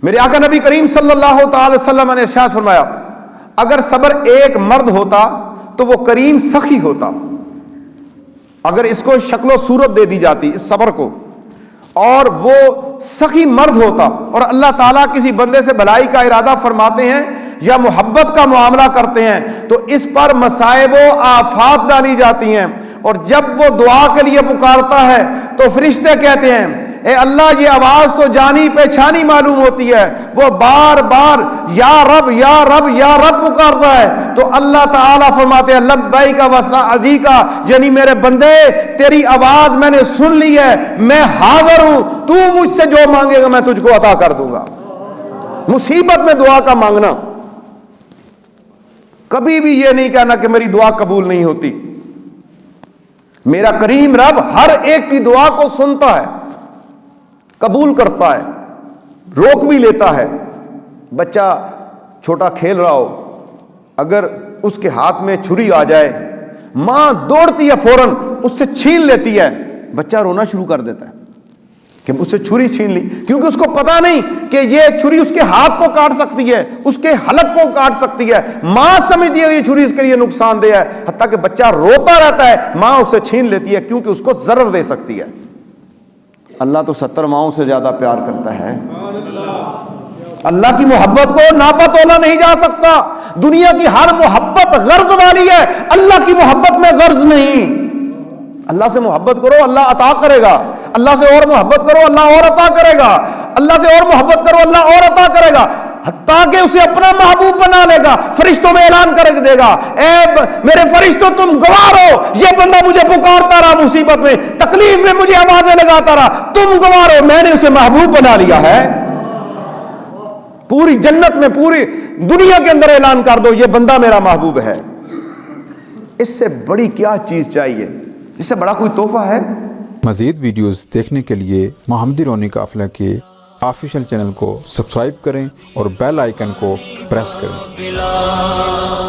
میرے آقا نبی کریم صلی اللہ تعالی وسلم نے ارشاد فرمایا اگر صبر ایک مرد ہوتا تو وہ کریم سخی ہوتا. اگر اس کو شکل و صورت دے دی جاتی اس صبر کو اور وہ سخی مرد ہوتا اور اللہ تعالیٰ کسی بندے سے بھلائی کا ارادہ فرماتے ہیں یا محبت کا معاملہ کرتے ہیں تو اس پر مصائب و آفات ڈالی جاتی ہیں. اور جب وہ دعا کے لیے پکارتا ہے تو فرشتے کہتے ہیں اے اللہ یہ آواز تو جانی پہچانی معلوم ہوتی ہے. وہ بار بار یا رب یا رب یا رب پکارتا ہے تو اللہ تعالیٰ فرماتے ہیں لبیک و سعدیک، یعنی میرے بندے تیری آواز میں نے سن لی ہے، میں حاضر ہوں، تو مجھ سے جو مانگے گا میں تجھ کو عطا کر دوں گا. مصیبت میں دعا کا مانگنا، کبھی بھی یہ نہیں کہنا کہ میری دعا قبول نہیں ہوتی. میرا کریم رب ہر ایک کی دعا کو سنتا ہے، قبول کرتا ہے، روک بھی لیتا ہے. بچہ چھوٹا کھیل رہا ہو، اگر اس کے ہاتھ میں چھری آ جائے ماں دوڑتی ہے فوراً اس سے چھین لیتی ہے، بچہ رونا شروع کر دیتا ہے کہ اس سے چھری چھین لی، کیونکہ اس کو پتا نہیں کہ یہ چھری اس کے ہاتھ کو کاٹ سکتی ہے، اس کے حلق کو کاٹ سکتی ہے. ماں سمجھتی ہے یہ چھری اس کے لیے نقصان دہ ہے، حتیٰ کہ بچہ روتا رہتا ہے، ماں اسے چھین لیتی ہے کیونکہ اس کو ضرر دے سکتی ہے. اللہ تو 70 ماؤں سے زیادہ پیار کرتا ہے. اللہ کی محبت کو ناپا تولا نہیں جا سکتا. دنیا کی ہر محبت غرض والی ہے، اللہ کی محبت میں غرض نہیں. اللہ سے محبت کرو اللہ عطا کرے گا، اللہ سے اور محبت کرو اللہ اور عطا کرے گا، اللہ سے اور محبت کرو اللہ اور عطا کرے گا، حتیٰ کہ اسے اپنا محبوب بنا لے گا. فرشتوں میں اعلان کر دے گا اے میرے فرشتوں تم گواہ رہو، یہ بندہ مجھے پکارتا رہا مصیبت میں تکلیف میں مجھے آوازیں لگاتا رہا، تم گواہ رہو میں نے اسے محبوب بنا لیا ہے. پوری جنت میں پوری دنیا کے اندر اعلان کر دو یہ بندہ میرا محبوب ہے. اس سے بڑی کیا چیز چاہیے، اس سے بڑا کوئی تحفہ ہے؟ مزید ویڈیوز دیکھنے کے لیے محمدی رونی قافلہ کے آفیشیل چینل کو سبسکرائب کریں اور بیل آئیکن کو پریس کریں.